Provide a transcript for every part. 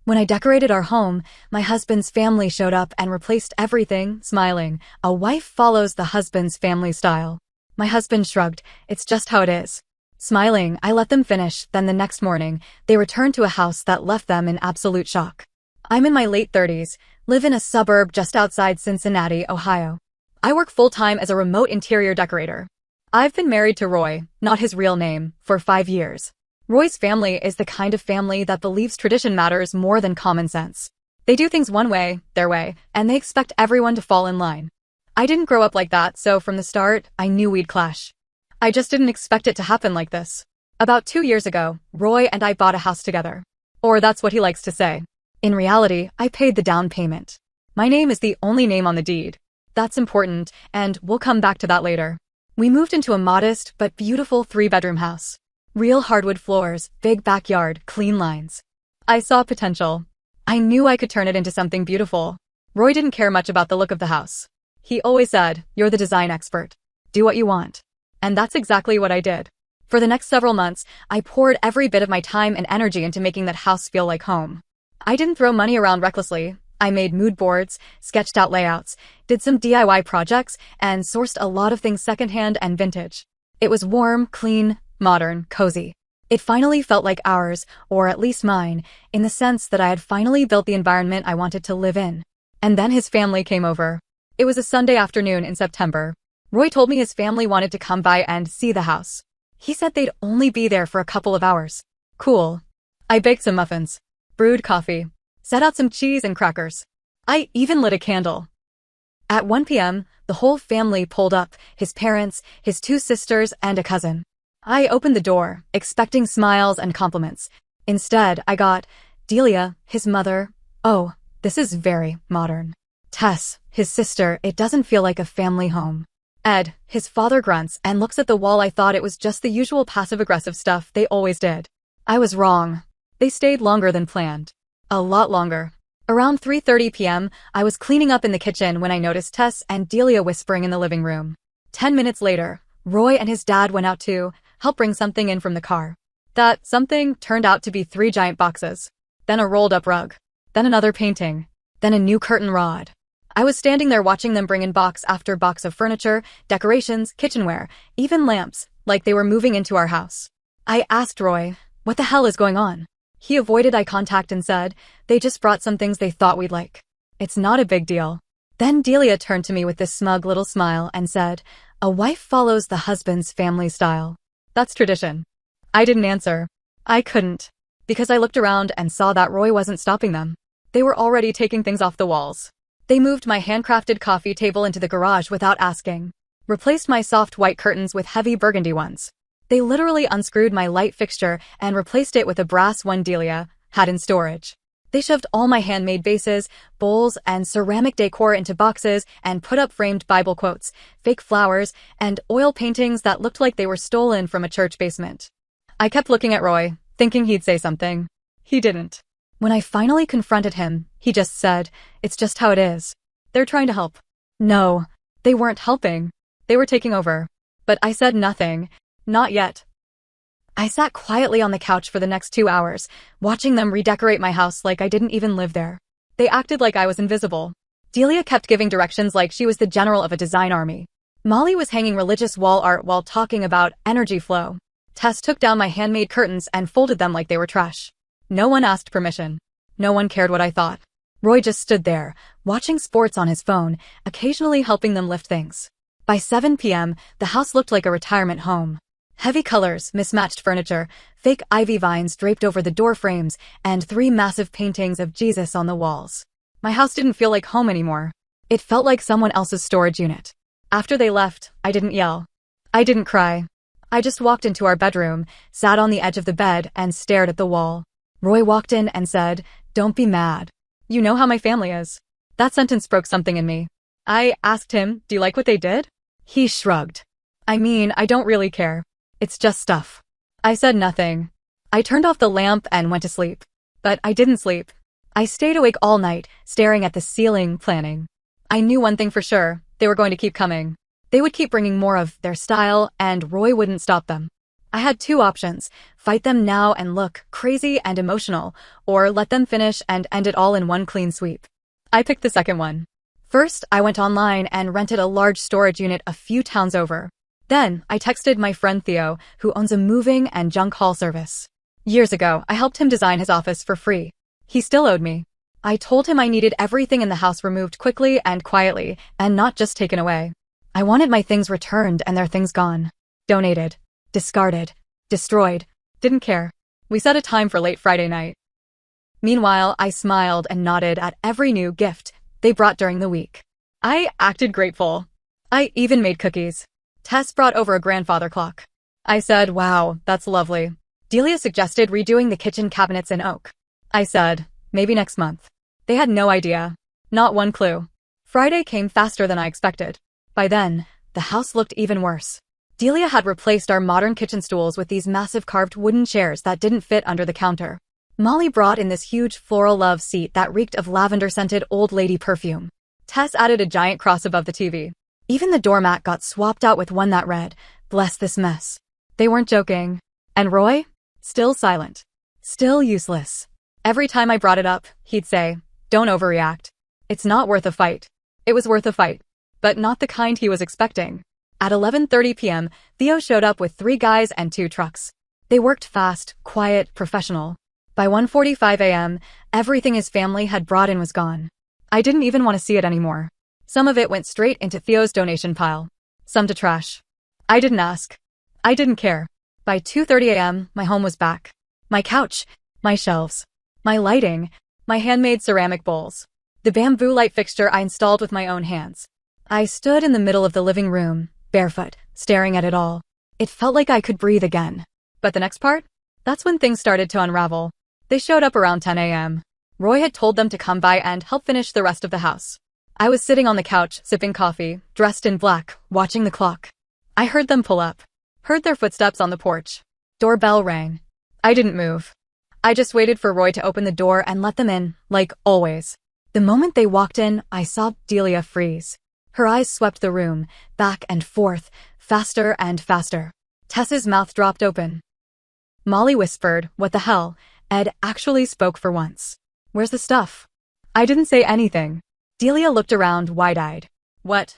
When I decorated our home, my husband's family showed up and replaced everything, smiling. A wife follows the husband's family style. My husband shrugged. It's just how it is. Smiling, I let them finish, then the next morning, they returned to a house that left them in absolute shock. I'm in my late 30s, live in a suburb just outside Cincinnati, Ohio. I work full-time as a remote interior decorator. I've been married to Roy, not his real name, for 5 years. Roy's family is the kind of family that believes tradition matters more than common sense. They do things one way, their way, and they expect everyone to fall in line. I didn't grow up like that, so from the start, I knew we'd clash. I just didn't expect it to happen like this. About 2 years ago, Roy and I bought a house together. Or that's what he likes to say. In reality, I paid the down payment. My name is the only name on the deed. That's important, and we'll come back to that later. We moved into a modest but beautiful 3-bedroom house. Real hardwood floors, big backyard, clean lines. I saw potential. I knew I could turn it into something beautiful. Roy didn't care much about the look of the house. He always said, "You're the design expert. Do what you want." And that's exactly what I did. For the next several months, I poured every bit of my time and energy into making that house feel like home. I didn't throw money around recklessly. I made mood boards, sketched out layouts, did some DIY projects, and sourced a lot of things secondhand and vintage. It was warm, clean, modern, cozy. It finally felt like ours, or at least mine, in the sense that I had finally built the environment I wanted to live in. And then his family came over. It was a Sunday afternoon in September. Roy told me his family wanted to come by and see the house. He said they'd only be there for a couple of hours. Cool. I baked some muffins, brewed coffee, set out some cheese and crackers. I even lit a candle. At 1 p.m., the whole family pulled up, his parents, his 2 sisters, and a cousin. I opened the door, expecting smiles and compliments. Instead, I got Delia, his mother. Oh, this is very modern. Tess, his sister. It doesn't feel like a family home. Ed, his father, grunts and looks at the wall. I thought it was just the usual passive-aggressive stuff they always did. I was wrong. They stayed longer than planned. A lot longer. Around 3:30 p.m., I was cleaning up in the kitchen when I noticed Tess and Delia whispering in the living room. 10 minutes later, Roy and his dad went out to help bring something in from the car. That something turned out to be 3 giant boxes. Then a rolled-up rug. Then another painting. Then a new curtain rod. I was standing there watching them bring in box after box of furniture, decorations, kitchenware, even lamps, like they were moving into our house. I asked Roy, "What the hell is going on?" He avoided eye contact and said, "They just brought some things they thought we'd like. It's not a big deal." Then Delia turned to me with this smug little smile and said, "A wife follows the husband's family style. That's tradition." I didn't answer. I couldn't. Because I looked around and saw that Roy wasn't stopping them. They were already taking things off the walls. They moved my handcrafted coffee table into the garage without asking. Replaced my soft white curtains with heavy burgundy ones. They literally unscrewed my light fixture and replaced it with a brass one Delia had in storage. They shoved all my handmade vases, bowls, and ceramic decor into boxes and put up framed Bible quotes, fake flowers, and oil paintings that looked like they were stolen from a church basement. I kept looking at Roy, thinking he'd say something. He didn't. When I finally confronted him, he just said, "It's just how it is. They're trying to help." No, they weren't helping. They were taking over. But I said nothing. Not yet. I sat quietly on the couch for the next 2 hours, watching them redecorate my house like I didn't even live there. They acted like I was invisible. Delia kept giving directions like she was the general of a design army. Molly was hanging religious wall art while talking about energy flow. Tess took down my handmade curtains and folded them like they were trash. No one asked permission. No one cared what I thought. Roy just stood there, watching sports on his phone, occasionally helping them lift things. By 7 p.m., the house looked like a retirement home. Heavy colors, mismatched furniture, fake ivy vines draped over the door frames, and 3 massive paintings of Jesus on the walls. My house didn't feel like home anymore. It felt like someone else's storage unit. After they left, I didn't yell. I didn't cry. I just walked into our bedroom, sat on the edge of the bed, and stared at the wall. Roy walked in and said, "Don't be mad. You know how my family is." That sentence broke something in me. I asked him, "Do you like what they did?" He shrugged. "I mean, I don't really care. It's just stuff." I said nothing. I turned off the lamp and went to sleep. But I didn't sleep. I stayed awake all night, staring at the ceiling, planning. I knew one thing for sure. They were going to keep coming. They would keep bringing more of their style, and Roy wouldn't stop them. I had two options: fight them now and look crazy and emotional, or let them finish and end it all in one clean sweep. I picked the second one. First, I went online and rented a large storage unit a few towns over. Then, I texted my friend Theo, who owns a moving and junk haul service. Years ago, I helped him design his office for free. He still owed me. I told him I needed everything in the house removed quickly and quietly, and not just taken away. I wanted my things returned and their things gone. Donated. Discarded. Destroyed. Didn't care. We set a time for late Friday night. Meanwhile, I smiled and nodded at every new gift they brought during the week. I acted grateful. I even made cookies. Tess brought over a grandfather clock. I said, "Wow, that's lovely." Delia suggested redoing the kitchen cabinets in oak. I said, "Maybe next month." They had no idea. Not one clue. Friday came faster than I expected. By then, the house looked even worse. Delia had replaced our modern kitchen stools with these massive carved wooden chairs that didn't fit under the counter. Molly brought in this huge floral love seat that reeked of lavender-scented old lady perfume. Tess added a giant cross above the TV. Even the doormat got swapped out with one that read, "Bless this mess." They weren't joking. And Roy? Still silent. Still useless. Every time I brought it up, he'd say, "Don't overreact. It's not worth a fight." It was worth a fight. But not the kind he was expecting. At 11:30 p.m., Theo showed up with 3 guys and 2 trucks. They worked fast, quiet, professional. By 1:45 a.m., everything his family had brought in was gone. I didn't even want to see it anymore. Some of it went straight into Theo's donation pile. Some to trash. I didn't ask. I didn't care. By 2:30 a.m., my home was back. My couch, my shelves, my lighting, my handmade ceramic bowls. The bamboo light fixture I installed with my own hands. I stood in the middle of the living room, barefoot, staring at it all. It felt like I could breathe again. But the next part? That's when things started to unravel. They showed up around 10 a.m. Roy had told them to come by and help finish the rest of the house. I was sitting on the couch, sipping coffee, dressed in black, watching the clock. I heard them pull up. Heard their footsteps on the porch. Doorbell rang. I didn't move. I just waited for Roy to open the door and let them in, like always. The moment they walked in, I saw Delia freeze. Her eyes swept the room, back and forth, faster and faster. Tess's mouth dropped open. Molly whispered, "What the hell?" Ed actually spoke for once. "Where's the stuff?" I didn't say anything. Delia looked around wide-eyed. "What?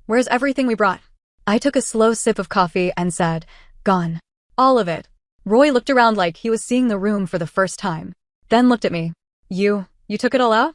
Where's everything we brought?" I took a slow sip of coffee and said, "Gone. All of it." Roy looked around like he was seeing the room for the first time. Then looked at me. You took it all out?"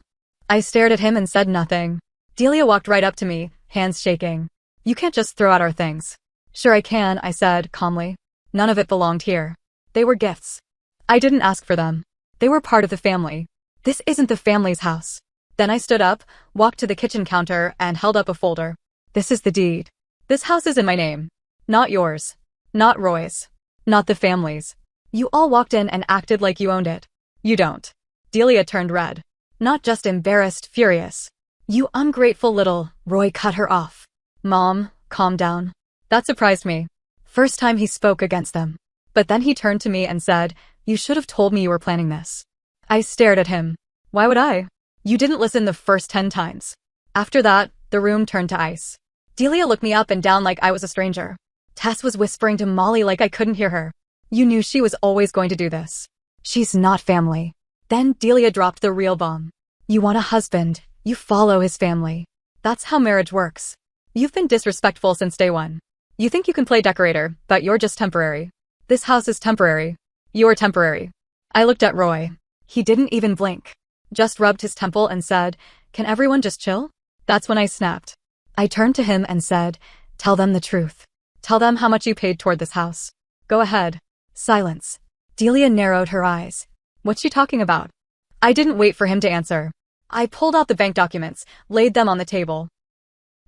I stared at him and said nothing. Delia walked right up to me, hands shaking. "You can't just throw out our things." "Sure I can," I said, calmly. "None of it belonged here. They were gifts. I didn't ask for them. They were part of the family. This isn't the family's house." Then I stood up, walked to the kitchen counter, and held up a folder. "This is the deed. This house is in my name. Not yours. Not Roy's. Not the family's. You all walked in and acted like you owned it. You don't." Delia turned red. Not just embarrassed, furious. "You ungrateful little..." Roy cut her off. "Mom, calm down." That surprised me. First time he spoke against them. But then he turned to me and said, "You should have told me you were planning this." I stared at him. "Why would I? You didn't listen the first 10 times. After that, the room turned to ice. Delia looked me up and down like I was a stranger. Tess was whispering to Molly like I couldn't hear her. "You knew she was always going to do this. She's not family." Then Delia dropped the real bomb. "You want a husband, you follow his family. That's how marriage works. You've been disrespectful since day one. You think you can play decorator, but you're just temporary. This house is temporary. You're temporary." I looked at Roy. He didn't even blink. Just rubbed his temple and said, "Can everyone just chill?" That's when I snapped. I turned to him and said, "Tell them the truth. Tell them how much you paid toward this house. Go ahead." Silence. Delia narrowed her eyes. "What's she talking about?" I didn't wait for him to answer. I pulled out the bank documents, laid them on the table.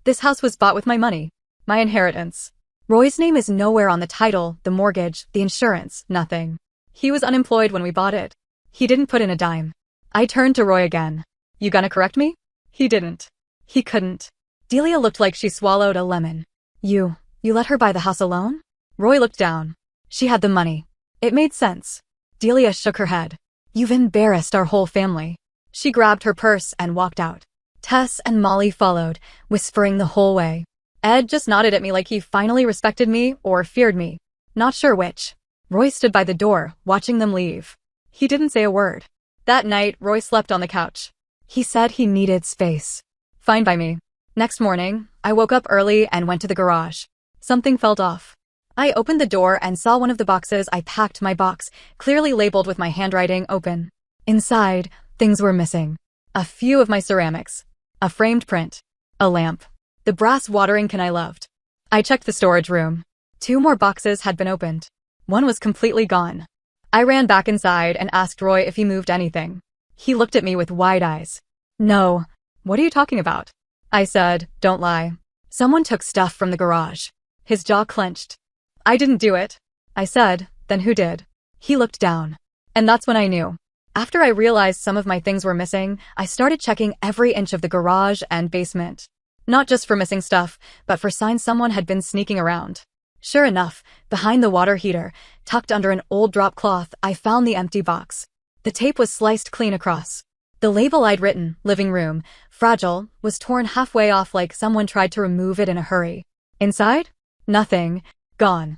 This house was bought with my money. My inheritance. Roy's name is nowhere on the title, the mortgage, the insurance, nothing. He was unemployed when we bought it. He didn't put in a dime. I turned to Roy again. "You gonna correct me?" He didn't. He couldn't. Delia looked like she swallowed a lemon. You let her buy the house alone?" Roy looked down. "She had the money. It made sense." Delia shook her head. "You've embarrassed our whole family." She grabbed her purse and walked out. Tess and Molly followed, whispering the whole way. Ed just nodded at me like he finally respected me or feared me. Not sure which. Roy stood by the door, watching them leave. He didn't say a word. That night, Roy slept on the couch. He said he needed space. Fine by me. Next morning, I woke up early and went to the garage. Something felt off. I opened the door and saw one of the boxes. I packed my box, clearly labeled with my handwriting, open. Inside, things were missing. A few of my ceramics. A framed print. A lamp. The brass watering can I loved. I checked the storage room. 2 more boxes had been opened. One was completely gone. I ran back inside and asked Roy if he moved anything. He looked at me with wide eyes. No. What are you talking about? I said, don't lie. Someone took stuff from the garage. His jaw clenched. I didn't do it. I said, then who did? He looked down. And that's when I knew. After I realized some of my things were missing, I started checking every inch of the garage and basement. Not just for missing stuff, but for signs someone had been sneaking around. Sure enough, behind the water heater, tucked under an old drop cloth, I found the empty box. The tape was sliced clean across. The label I'd written, living room, fragile, was torn halfway off like someone tried to remove it in a hurry. Inside? Nothing. Gone.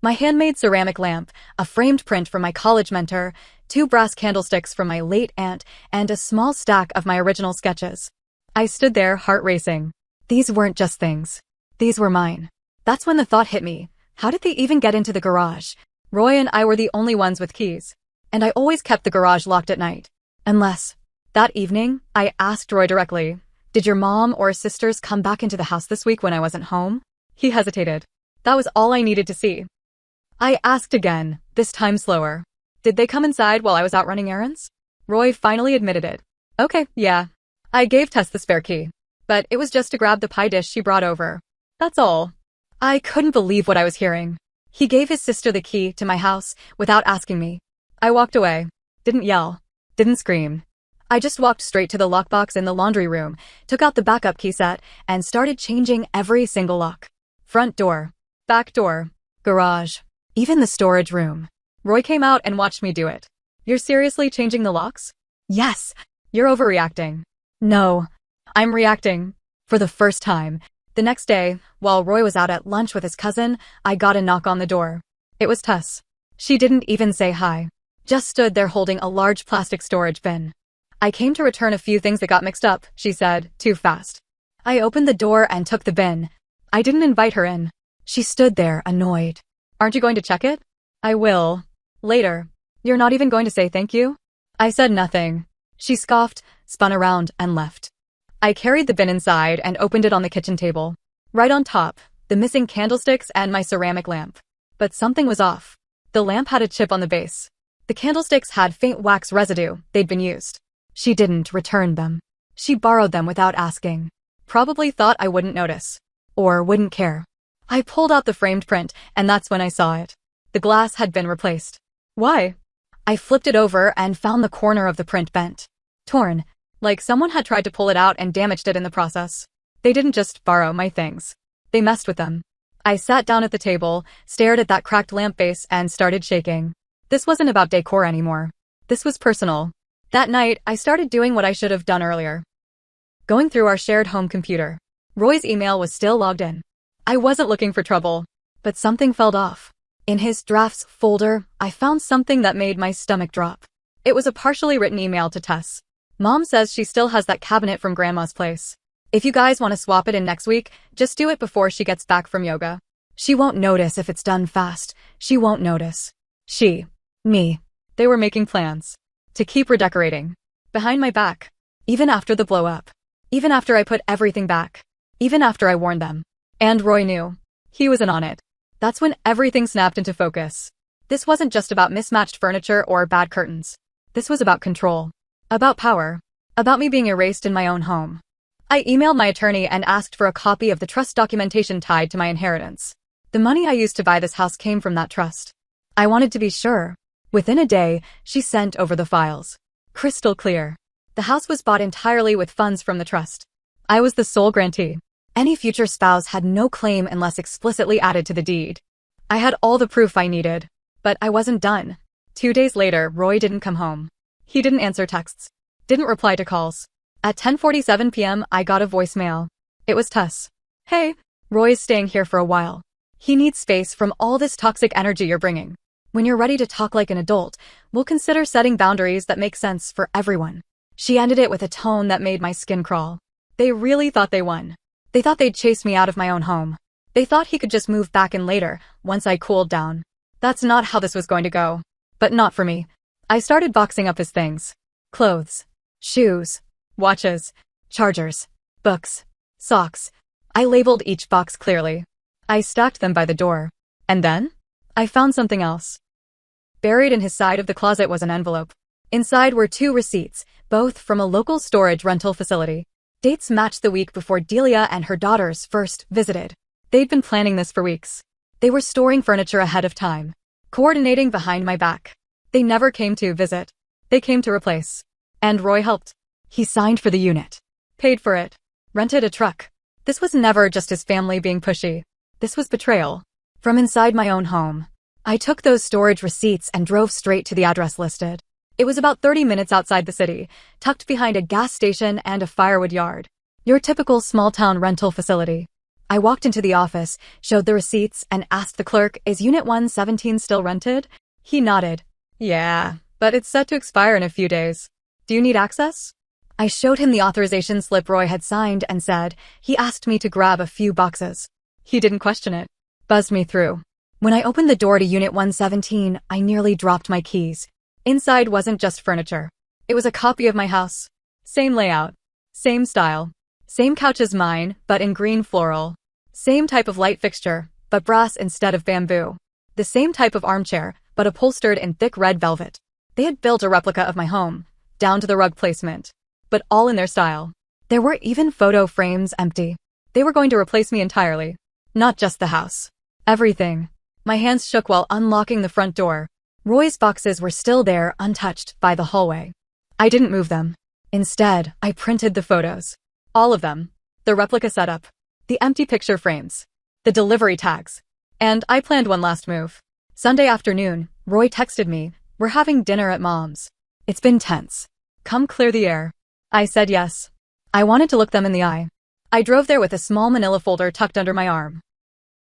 My handmade ceramic lamp, a framed print from my college mentor, 2 brass candlesticks from my late aunt, and a small stack of my original sketches. I stood there, heart racing. These weren't just things. These were mine. That's when the thought hit me. How did they even get into the garage? Roy and I were the only ones with keys. And I always kept the garage locked at night. Unless, that evening, I asked Roy directly, did your mom or sisters come back into the house this week when I wasn't home? He hesitated. That was all I needed to see. I asked again, this time slower. Did they come inside while I was out running errands? Roy finally admitted it. Okay, yeah. I gave Tess the spare key. But it was just to grab the pie dish she brought over. That's all. I couldn't believe what I was hearing. He gave his sister the key to my house without asking me. I walked away. Didn't yell. Didn't scream. I just walked straight to the lockbox in the laundry room, took out the backup key set, and started changing every single lock. Front door. Back door. Garage. Even the storage room. Roy came out and watched me do it. You're seriously changing the locks? Yes. You're overreacting. No. I'm reacting. For the first time. The next day, while Roy was out at lunch with his cousin, I got a knock on the door. It was Tess. She didn't even say hi. Just stood there holding a large plastic storage bin. I came to return a few things that got mixed up, she said, too fast. I opened the door and took the bin. I didn't invite her in. She stood there, annoyed. Aren't you going to check it? I will. Later. You're not even going to say thank you? I said nothing. She scoffed, spun around, and left. I carried the bin inside and opened it on the kitchen table. Right on top, the missing candlesticks and my ceramic lamp. But something was off. The lamp had a chip on the base. The candlesticks had faint wax residue, they'd been used. She didn't return them. She borrowed them without asking. Probably thought I wouldn't notice. Or wouldn't care. I pulled out the framed print, and that's when I saw it. The glass had been replaced. Why? I flipped it over and found the corner of the print bent. Torn. Like someone had tried to pull it out and damaged it in the process. They didn't just borrow my things. They messed with them. I sat down at the table, stared at that cracked lamp base, and started shaking. This wasn't about decor anymore. This was personal. That night, I started doing what I should have done earlier. Going through our shared home computer. Roy's email was still logged in. I wasn't looking for trouble. But something felt off. In his drafts folder, I found something that made my stomach drop. It was a partially written email to Tess. Mom says she still has that cabinet from Grandma's place. If you guys want to swap it in next week, just do it before she gets back from yoga. She won't notice if it's done fast. She won't notice. Me. They were making plans. To keep redecorating. Behind my back. Even after the blow up. Even after I put everything back. Even after I warned them. And Roy knew. He was in on it. That's when everything snapped into focus. This wasn't just about mismatched furniture or bad curtains. This was about control. About power. About me being erased in my own home. I emailed my attorney and asked for a copy of the trust documentation tied to my inheritance. The money I used to buy this house came from that trust. I wanted to be sure. Within a day, she sent over the files. Crystal clear. The house was bought entirely with funds from the trust. I was the sole grantee. Any future spouse had no claim unless explicitly added to the deed. I had all the proof I needed. But I wasn't done. 2 days later, Roy didn't come home. He didn't answer texts. Didn't reply to calls. At 10:47 p.m., I got a voicemail. It was Tess. Hey, Roy's staying here for a while. He needs space from all this toxic energy you're bringing. When you're ready to talk like an adult, we'll consider setting boundaries that make sense for everyone. She ended it with a tone that made my skin crawl. They really thought they won. They thought they'd chase me out of my own home. They thought he could just move back in later, once I cooled down. That's not how this was going to go. But not for me. I started boxing up his things. Clothes, shoes, watches, chargers, books, socks. I labeled each box clearly. I stacked them by the door. And then? I found something else. Buried in his side of the closet was an envelope. Inside were 2 receipts, both from a local storage rental facility. Dates matched the week before Delia and her daughters first visited. They'd been planning this for weeks. They were storing furniture ahead of time, coordinating behind my back. They never came to visit. They came to replace. And Roy helped. He signed for the unit. Paid for it. Rented a truck. This was never just his family being pushy. This was betrayal. From inside my own home, I took those storage receipts and drove straight to the address listed. It was about 30 minutes outside the city, tucked behind a gas station and a firewood yard. Your typical small-town rental facility. I walked into the office, showed the receipts, and asked the clerk, "Is Unit 117 still rented?" He nodded. "Yeah, but it's set to expire in a few days. Do you need access?" I showed him the authorization slip Roy had signed and said he asked me to grab a few boxes. He didn't question it. Buzzed me through. When I opened the door to Unit 117, I nearly dropped my keys. Inside wasn't just furniture. It was a copy of my house. Same layout. Same style. Same couch as mine, but in green floral. Same type of light fixture, but brass instead of bamboo. The same type of armchair, but upholstered in thick red velvet. They had built a replica of my home, down to the rug placement. But all in their style. There were even photo frames empty. They were going to replace me entirely. Not just the house. Everything. My hands shook while unlocking the front door. Roy's boxes were still there, untouched, by the hallway. I didn't move them. Instead, I printed the photos. All of them. The replica setup. The empty picture frames. The delivery tags. And I planned one last move. Sunday afternoon, Roy texted me, "We're having dinner at Mom's. It's been tense. Come clear the air." I said yes. I wanted to look them in the eye. I drove there with a small manila folder tucked under my arm.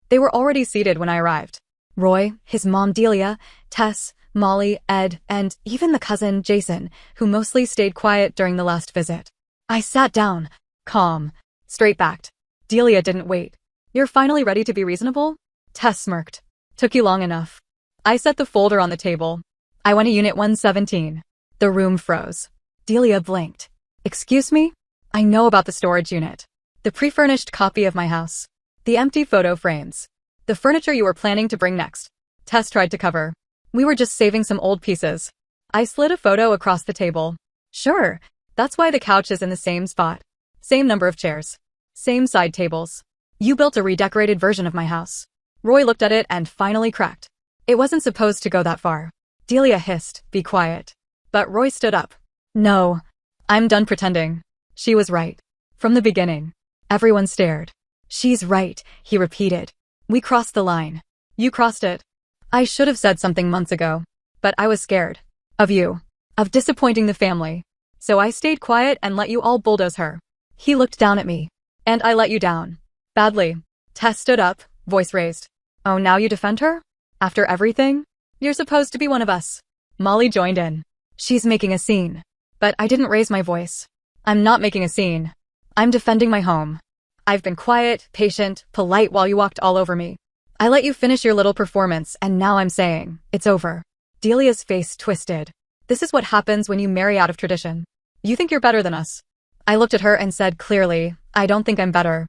They were already seated when I arrived. Roy, his mom Delia, Tess, Molly, Ed, and even the cousin, Jason, who mostly stayed quiet during the last visit. I sat down, calm, straight-backed. Delia didn't wait. "You're finally ready to be reasonable?" Tess smirked. "Took you long enough." I set the folder on the table. I went to Unit 117. The room froze. Delia blinked. "Excuse me?" "I know about the storage unit. The pre-furnished copy of my house. The empty photo frames. The furniture you were planning to bring next." Tess tried to cover. "We were just saving some old pieces." I slid a photo across the table. "Sure, that's why the couch is in the same spot. Same number of chairs. Same side tables. You built a redecorated version of my house." Roy looked at it and finally cracked. "It wasn't supposed to go that far." Delia hissed, "Be quiet." But Roy stood up. "No, I'm done pretending." She was right. From the beginning. Everyone stared. "She's right," he repeated. "We crossed the line. You crossed it." I should have said something months ago. But I was scared. Of you. Of disappointing the family. So I stayed quiet and let you all bulldoze her. He looked down at me. "And I let you down. Badly." Tess stood up, voice raised. "Oh, now you defend her? After everything? You're supposed to be one of us." Molly joined in. "She's making a scene." But I didn't raise my voice. "I'm not making a scene. I'm defending my home. I've been quiet, patient, polite while you walked all over me. I let you finish your little performance, and now I'm saying, it's over." Delia's face twisted. "This is what happens when you marry out of tradition. You think you're better than us." I looked at her and said clearly, "I don't think I'm better.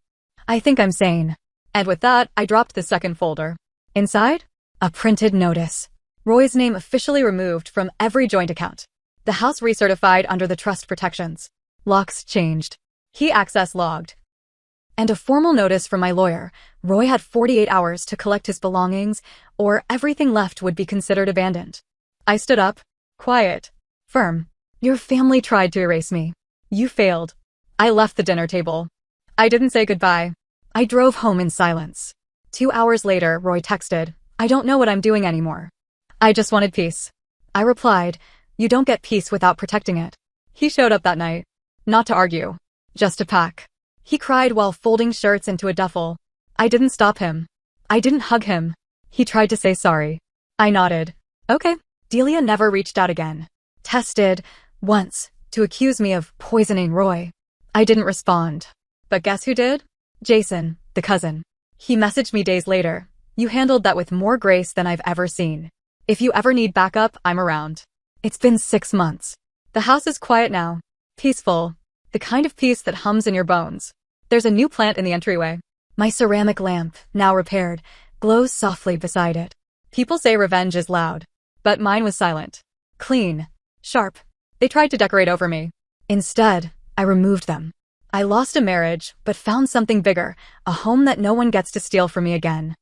I think I'm sane." And with that, I dropped the second folder. Inside? A printed notice. Roy's name officially removed from every joint account. The house recertified under the trust protections. Locks changed. Key access logged. And a formal notice from my lawyer. Roy had 48 hours to collect his belongings, or everything left would be considered abandoned. I stood up, quiet, firm. "Your family tried to erase me. You failed." I left the dinner table. I didn't say goodbye. I drove home in silence. 2 hours later, Roy texted, "I don't know what I'm doing anymore. I just wanted peace." I replied, "You don't get peace without protecting it." He showed up that night. Not to argue. Just to pack. He cried while folding shirts into a duffel. I didn't stop him. I didn't hug him. He tried to say sorry. I nodded. Okay. Delia never reached out again. Tested once to accuse me of poisoning Roy. I didn't respond. But guess who did? Jason, the cousin. He messaged me days later. You handled that with more grace than I've ever seen. If you ever need backup, I'm around. It's been 6 months. The house is quiet now. Peaceful. The kind of peace that hums in your bones. There's a new plant in the entryway. My ceramic lamp, now repaired, glows softly beside it. People say revenge is loud. But mine was silent. Clean. Sharp. They tried to decorate over me. Instead, I removed them. I lost a marriage, but found something bigger, a home that no one gets to steal from me again.